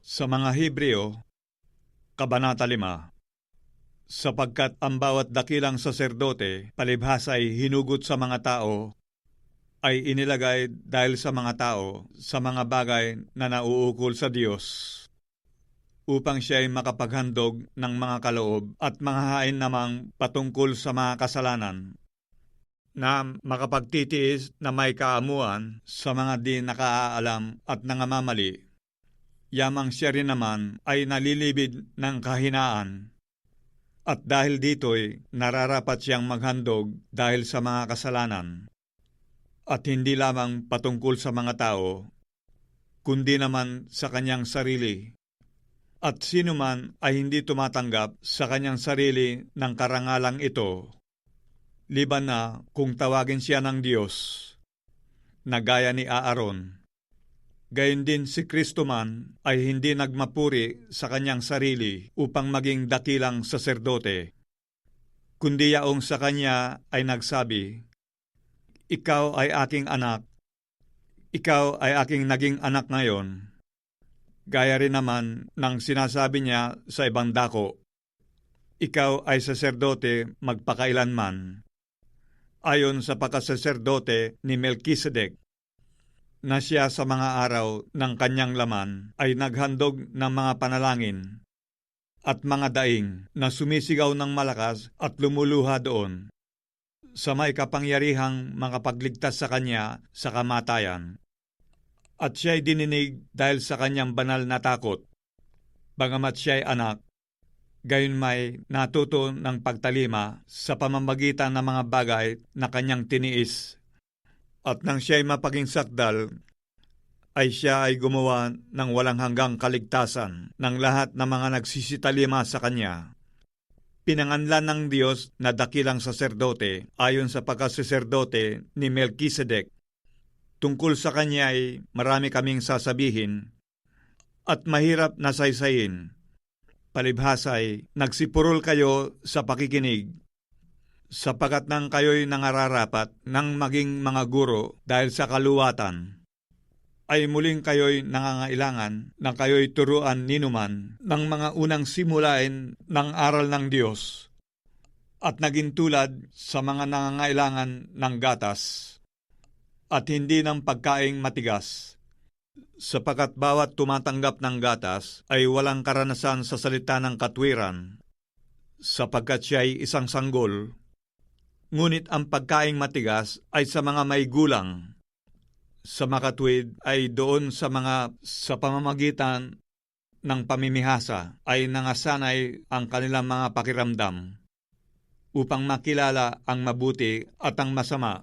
Sa mga Hebreo, Kabanata 5, sapagkat ang bawat dakilang saserdote, palibhas ay hinugot sa mga tao, ay inilagay dahil sa mga tao sa mga bagay na nauukol sa Diyos, upang siya ay makapaghandog ng mga kaloob at mga hain namang patungkol sa mga kasalanan, na makapagtitiis na may kaamuan sa mga di nakaalam at nangamamali. Yamang siya rin naman ay nalilibid ng kahinaan, at dahil dito'y nararapat siyang maghandog dahil sa mga kasalanan, at hindi lamang patungkol sa mga tao, kundi naman sa kanyang sarili. At sino man ay hindi tumatanggap sa kanyang sarili ng karangalang ito, liban na kung tawagin siya ng Diyos, na gaya ni Aaron. Gayon din si Kristo man ay hindi nagmapuri sa kanyang sarili upang maging dakilang saserdote, kundi yaong sa kanya ay nagsabi, "Ikaw ay aking anak, ikaw ay aking naging anak ngayon." Gaya rin naman ng sinasabi niya sa ibang dako, "Ikaw ay saserdote magpakailanman," ayon sa pagkasaserdote ni Melkisedek, na siya sa mga araw ng kanyang laman ay naghandog ng mga panalangin at mga daing na sumisigaw ng malakas at lumuluha doon sa may kapangyarihang makapagligtas sa kanya sa kamatayan. At siya'y dininig dahil sa kanyang banal na takot, bagamat siya'y anak, gayon may natuto ng pagtalima sa pamamagitan ng mga bagay na kanyang tiniis. At nang siya'y mapaging sakdal, ay siya ay gumawa ng walang hanggang kaligtasan ng lahat ng mga nagsisitalima sa kanya. Pinanganlan ng Diyos na dakilang saserdote ayon sa pagkasaserdote ni Melkisedek. Tungkol sa kanya ay marami kaming sasabihin at mahirap na saysayin. Palibhas ay nagsipurol kayo sa pakikinig, sapagkat nang kayo'y nangararapat ng maging mga guro dahil sa kaluwatan, ay muling kayo'y nangangailangan na kayo'y turuan ninuman ng mga unang simulain ng aral ng Diyos, at naging tulad sa mga nangangailangan ng gatas, at hindi ng pagkaing matigas, sapagkat bawat tumatanggap ng gatas ay walang karanasan sa salita ng katwiran, sapagkat siya'y isang sanggol. Ngunit ang pagkaing matigas ay sa mga may gulang, sa makatwid ay doon sa mga sa pamamagitan ng pamimihasa ay nangasanay ang kanilang mga pakiramdam, upang makilala ang mabuti at ang masama,